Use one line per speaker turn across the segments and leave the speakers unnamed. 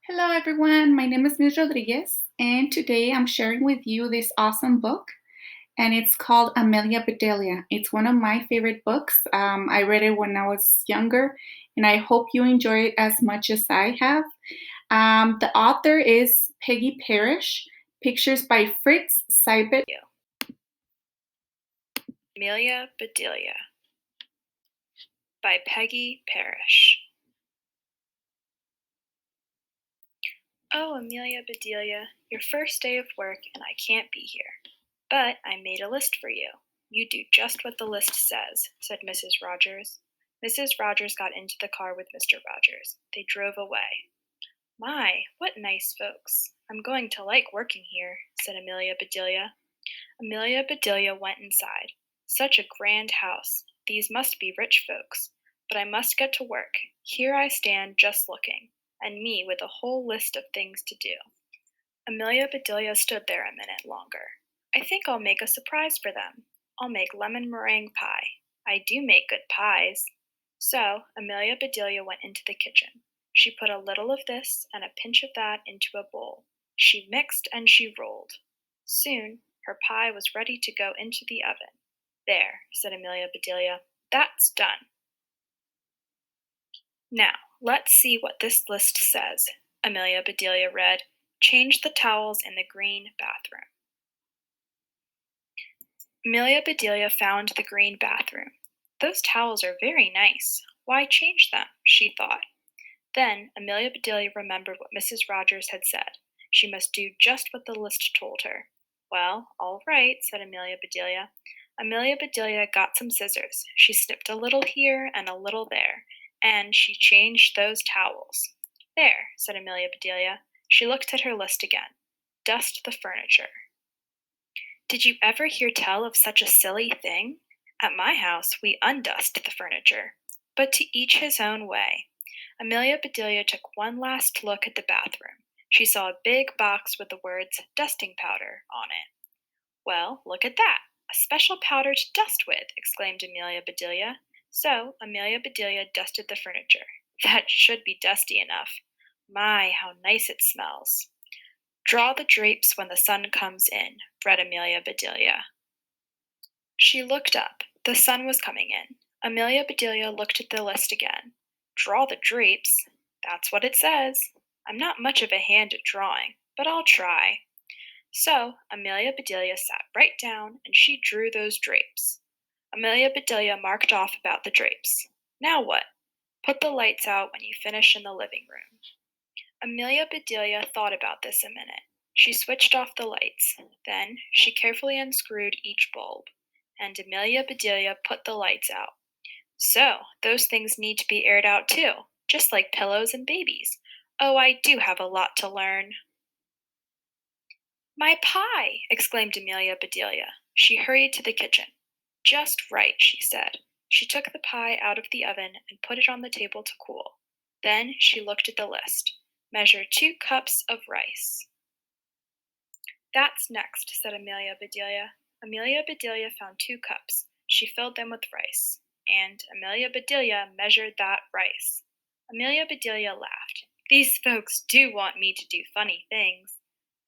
Hello, everyone. My name is Ms. Rodriguez, and today I'm sharing with you this awesome book, and it's called Amelia Bedelia. It's one of my favorite books. I read it when I was younger, and I hope you enjoy it as much as I have. The author is Peggy Parrish, pictures by Fritz Seibert.
Amelia Bedelia by Peggy Parrish. Oh, Amelia Bedelia, your first day of work and I can't be here. But I made a list for you. You do just what the list says, said Mrs. Rogers. Mrs. Rogers got into the car with Mr. Rogers. They drove away. My, what nice folks. I'm going to like working here, said Amelia Bedelia. Amelia Bedelia went inside. Such a grand house. These must be rich folks. But I must get to work. Here I stand just looking, and me with a whole list of things to do. Amelia Bedelia stood there a minute longer. I think I'll make a surprise for them. I'll make lemon meringue pie. I do make good pies. So Amelia Bedelia went into the kitchen. She put a little of this and a pinch of that into a bowl. She mixed and she rolled. Soon her pie was ready to go into the oven. There, said Amelia Bedelia, that's done. Now, let's see what this list says. Amelia Bedelia read, change the towels in the green bathroom. Amelia Bedelia found the green bathroom. Those towels are very nice. Why change them? She thought. Then Amelia Bedelia remembered what Mrs. Rogers had said. She must do just what the list told her. Well, all right, said Amelia Bedelia. Amelia Bedelia got some scissors. She snipped a little here and a little there, and she changed those towels. There, said Amelia Bedelia. She looked at her list again. Dust the furniture. Did you ever hear tell of such a silly thing? At my house, we undust the furniture. But to each his own way. Amelia Bedelia took one last look at the bathroom. She saw a big box with the words dusting powder on it. Well, look at that! A special powder to dust with, exclaimed Amelia Bedelia. So Amelia Bedelia dusted the furniture. That should be dusty enough. My, how nice it smells. Draw the drapes when the sun comes in, read Amelia Bedelia. She looked up. The sun was coming in. Amelia Bedelia looked at the list again. Draw the drapes? That's what it says. I'm not much of a hand at drawing, but I'll try. So Amelia Bedelia sat right down and she drew those drapes. Amelia Bedelia marked off about the drapes. Now what? Put the lights out when you finish in the living room. Amelia Bedelia thought about this a minute. She switched off the lights. Then she carefully unscrewed each bulb. And Amelia Bedelia put the lights out. So, those things need to be aired out too, just like pillows and babies. Oh, I do have a lot to learn. My pie! Exclaimed Amelia Bedelia. She hurried to the kitchen. Just right, she said. She took the pie out of the oven and put it on the table to cool. Then she looked at the list. Measure 2 cups of rice. That's next, said Amelia Bedelia. Amelia Bedelia found 2 cups. She filled them with rice. And Amelia Bedelia measured that rice. Amelia Bedelia laughed. These folks do want me to do funny things.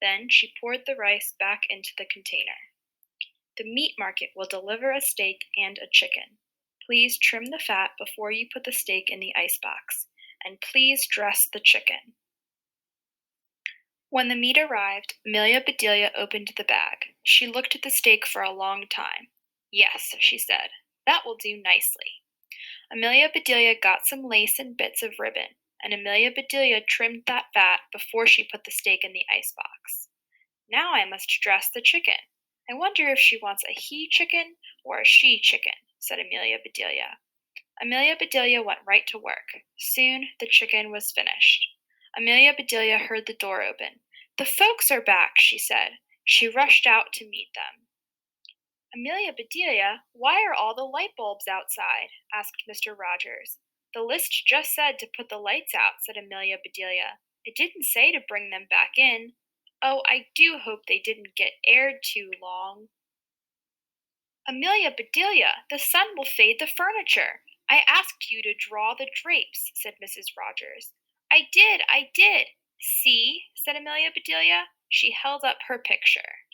Then she poured the rice back into the container. The meat market will deliver a steak and a chicken. Please trim the fat before you put the steak in the icebox. And please dress the chicken. When the meat arrived, Amelia Bedelia opened the bag. She looked at the steak for a long time. Yes, she said, that will do nicely. Amelia Bedelia got some lace and bits of ribbon, and Amelia Bedelia trimmed that fat before she put the steak in the icebox. Now I must dress the chicken. I wonder if she wants a he chicken or a she chicken, said Amelia Bedelia. Amelia Bedelia went right to work. Soon the chicken was finished. Amelia Bedelia heard the door open. The folks are back, she said. She rushed out to meet them. Amelia Bedelia, why are all the light bulbs outside? Asked Mr. Rogers. The list just said to put the lights out, said Amelia Bedelia. It didn't say to bring them back in. Oh, I do hope they didn't get aired too long. Amelia Bedelia, the sun will fade the furniture. I asked you to draw the drapes, said Mrs. Rogers. I did. said Amelia Bedelia. She held up her picture.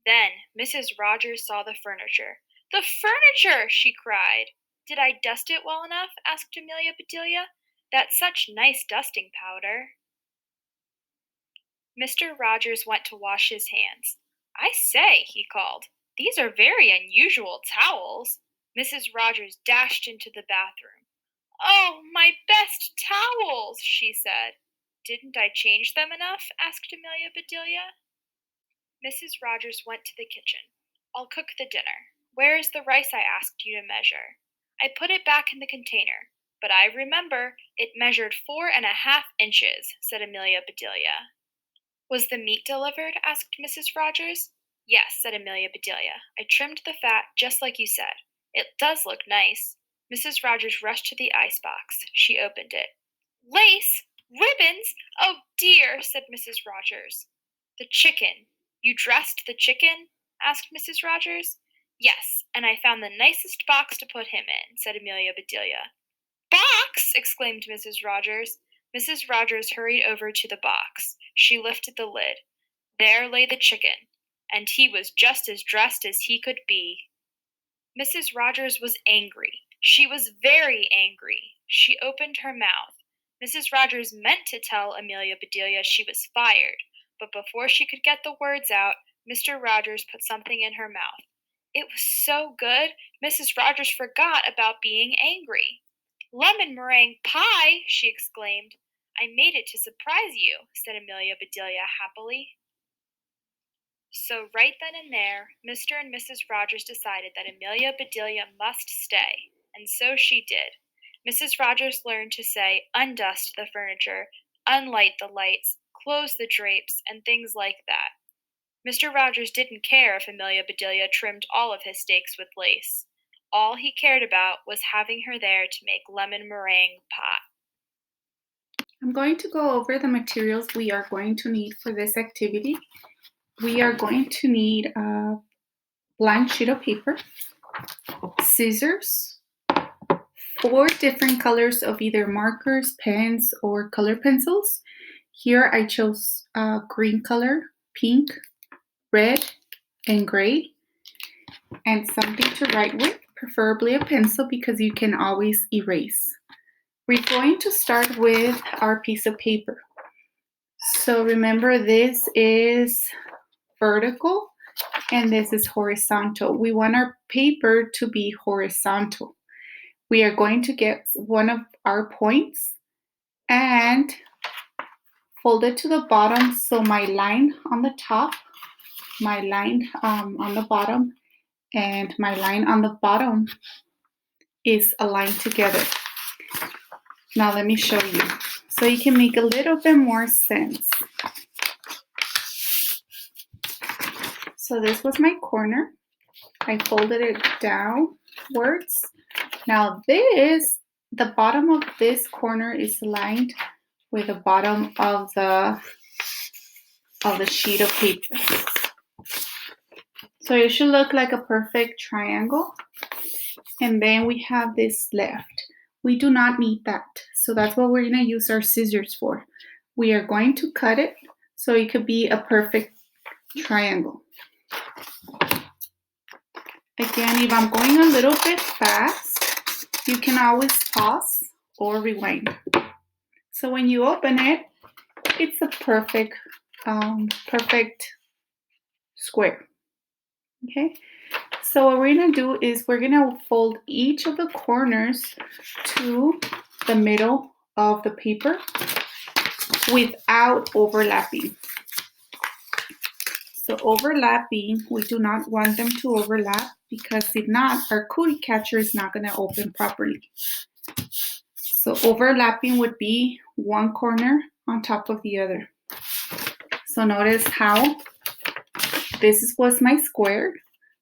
Then Mrs. Rogers saw the furniture. The furniture! She cried. Did I dust it well enough? Asked Amelia Bedelia. That's such nice dusting powder. Mr. Rogers went to wash his hands. I say, he called, these are very unusual towels. Mrs. Rogers dashed into the bathroom. Oh, my best towels, she said. Didn't I change them enough? Asked Amelia Bedelia. Mrs. Rogers went to the kitchen. I'll cook the dinner. Where is the rice I asked you to measure? I put it back in the container, but I remember it measured 4.5 inches, said Amelia Bedelia. Was the meat delivered? Asked Mrs. Rogers. Yes, said Amelia Bedelia. I trimmed the fat just like you said. It does look nice. Mrs. Rogers rushed to the icebox. She opened it. Lace? Ribbons? Oh dear, said Mrs. Rogers. The chicken. You dressed the chicken? Asked Mrs. Rogers. Yes, and I found the nicest box to put him in, said Amelia Bedelia. Box! Exclaimed Mrs. Rogers. Mrs. Rogers hurried over to the box. She lifted the lid. There lay the chicken, and he was just as dressed as he could be. Mrs. Rogers was angry. She was very angry. She opened her mouth. Mrs. Rogers meant to tell Amelia Bedelia she was fired, but before she could get the words out, Mr. Rogers put something in her mouth. It was so good, Mrs. Rogers forgot about being angry. Lemon meringue pie, she exclaimed. I made it to surprise you, said Amelia Bedelia happily. So right then and there, Mr. and Mrs. Rogers decided that Amelia Bedelia must stay, and so she did. Mrs. Rogers learned to say, undust the furniture, unlight the lights, close the drapes, and things like that. Mr. Rogers didn't care if Amelia Bedelia trimmed all of his steaks with lace. All he cared about was having her there to make lemon meringue pie.
I'm going to go over the materials we are going to need for this activity. We are going to need a blank sheet of paper, scissors, 4 different colors of either markers, pens, or color pencils. Here I chose green color, pink, red, and gray, and something to write with, preferably a pencil because you can always erase. We're going to start with our piece of paper. So remember, this is vertical and this is horizontal. We want our paper to be horizontal. We are going to get one of our points and fold it to the bottom, so my line on the top, my line on the bottom, and my line on the bottom is aligned together. Now let me show you so you can make a little bit more sense. So this was my corner. I folded it downwards. Now the bottom of this corner is aligned with the bottom of the sheet of paper. So it should look like a perfect triangle. And then we have this left. We do not need that. So that's what we're going to use our scissors for. We are going to cut it so it could be a perfect triangle. Again, if I'm going a little bit fast, you can always pause or rewind. So when you open it, it's a perfect square. Okay, so what we're gonna do is we're gonna fold each of the corners to the middle of the paper without overlapping. So overlapping, we do not want them to overlap because if not, our cookie catcher is not gonna open properly. So overlapping would be one corner on top of the other. So notice how this was my square.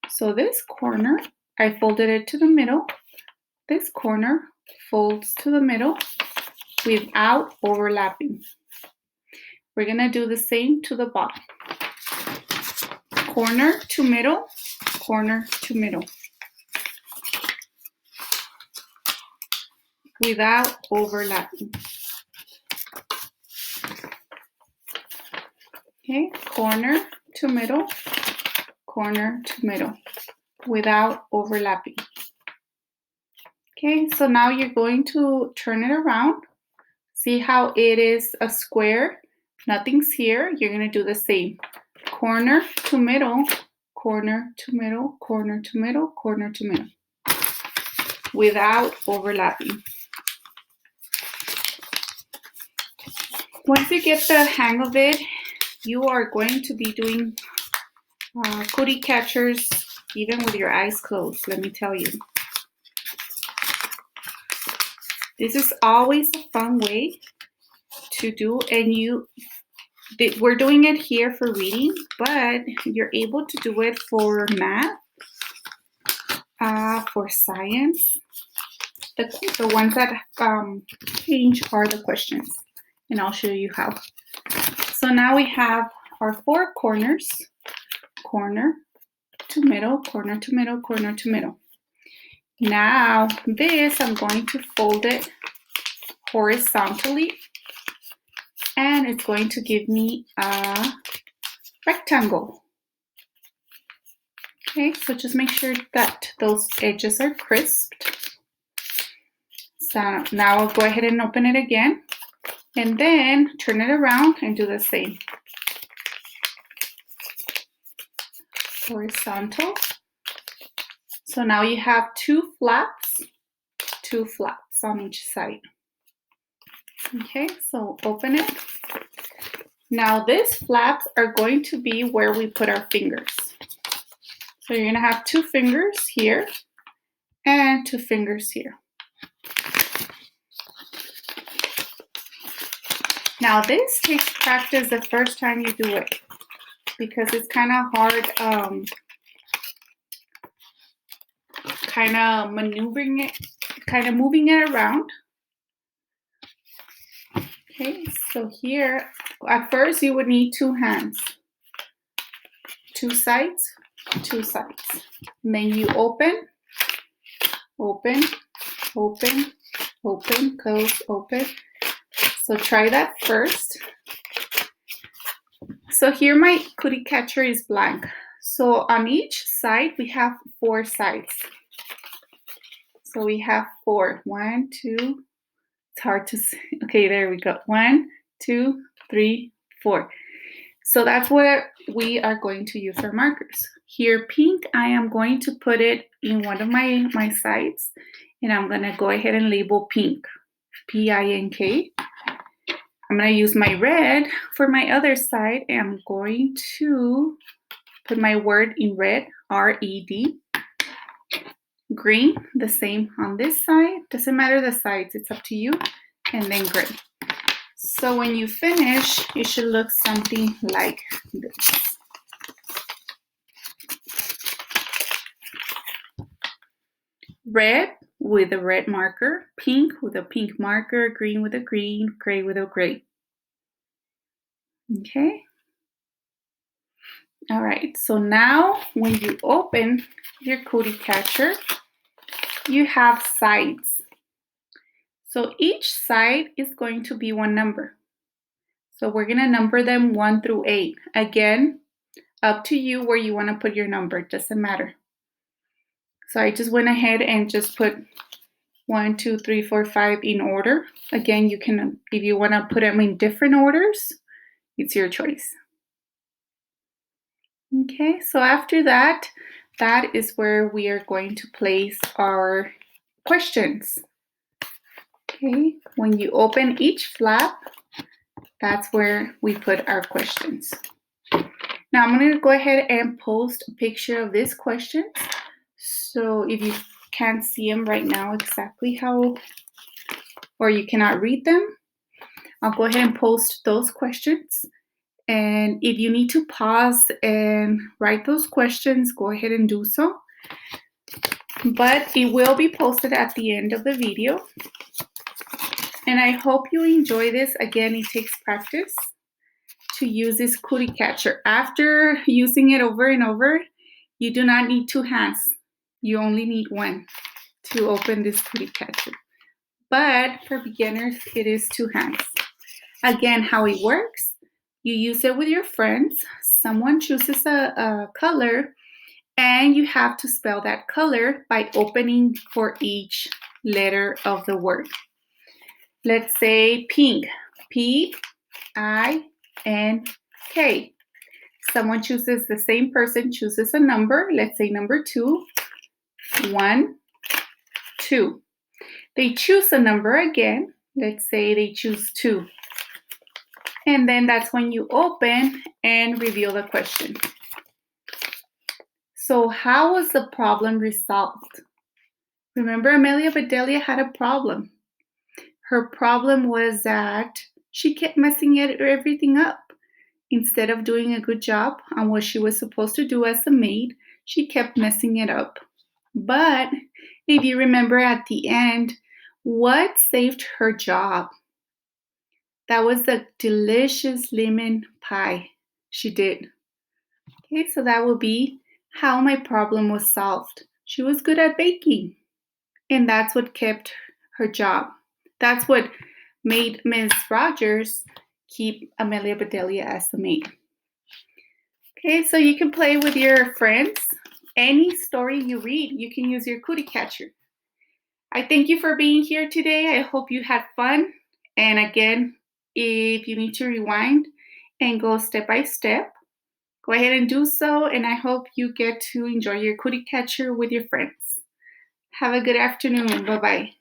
So this corner, I folded it to the middle. This corner folds to the middle without overlapping. We're gonna do the same to the bottom. Corner to middle, corner to middle. Without overlapping. Okay, corner to middle, corner to middle, without overlapping. Okay, so now you're going to turn it around. See how it is a square? Nothing's here. You're going to do the same. Corner to middle, corner to middle, corner to middle, corner to middle, without overlapping. Once you get the hang of it, you are going to be doing cookie catchers even with your eyes closed, let me tell you. This is always a fun way to do, and we're doing it here for reading, but you're able to do it for math, for science. The ones that change are the questions, and I'll show you how. So now we have our 4 corners, corner to middle, corner to middle, corner to middle. Now this, I'm going to fold it horizontally, and it's going to give me a rectangle. Okay, so just make sure that those edges are crisped. So now I'll go ahead and open it again, and then turn it around and do the same. Horizontal. So now you have 2 flaps on each side. Okay, so open it. Now these flaps are going to be where we put our fingers. So you're gonna have 2 fingers here and 2 fingers here. Now this takes practice the first time you do it, because it's kind of hard kind of maneuvering it, kind of moving it around. Okay, so here, at first you would need 2 hands, 2 sides, 2 sides. And then you open, open, open, open, close, open. So try that first. So here my cookie catcher is blank. So on each side we have 4 sides. So we have 4. 1, 2, it's hard to see. Okay, there we go. 1, 2, 3, 4. So that's what we are going to use our markers. Here, pink, I am going to put it in one of my sides, and I'm gonna go ahead and label pink, P-I-N-K. I'm gonna use my red for my other side, and I'm going to put my word in red, R-E-D. Green, the same on this side. Doesn't matter the sides, it's up to you. And then gray. So when you finish, it should look something like this. Red with a red marker, pink with a pink marker, green with a green, gray with a gray. Okay. All right, so now when you open your cookie catcher, you have sides. So each side is going to be 1 number. So we're gonna number them 1 through 8. Again, up to you where you wanna put your number, it doesn't matter. So I just went ahead and just put 1, 2, 3, 4, 5 in order. Again, you can, if you wanna put them in different orders, it's your choice. Okay, so after that, that is where we are going to place our questions. Okay, when you open each flap, that's where we put our questions. Now I'm going to go ahead and post a picture of these questions. So if you can't see them right now exactly how, or you cannot read them, I'll go ahead and post those questions. And if you need to pause and write those questions, go ahead and do so. But it will be posted at the end of the video. And I hope you enjoy this. Again, it takes practice to use this cookie catcher. After using it over and over, you do not need 2 hands. You only need 1 to open this cookie catcher. But for beginners, it is 2 hands. Again, how it works, You use it with your friends. Someone chooses a color, and you have to spell that color by opening for each letter of the word. Let's say pink, P-I-N-K. The same person chooses a number, let's say number 2, 1, 2. They choose a number again, let's say they choose 2. And then that's when you open and reveal the question. So how was the problem resolved? Remember, Amelia Bedelia had a problem. Her problem was that she kept messing everything up. Instead of doing a good job on what she was supposed to do as a maid, she kept messing it up. But if you remember at the end, what saved her job? That was the delicious lemon pie she did. Okay, so that will be how my problem was solved. She was good at baking, and that's what kept her job. That's what made Miss Rogers keep Amelia Bedelia as the maid. Okay, so you can play with your friends. Any story you read, you can use your cootie catcher. I thank you for being here today. I hope you had fun. And again, if you need to rewind and go step by step, go ahead and do so. And I hope you get to enjoy your cootie catcher with your friends. Have a good afternoon. Bye bye.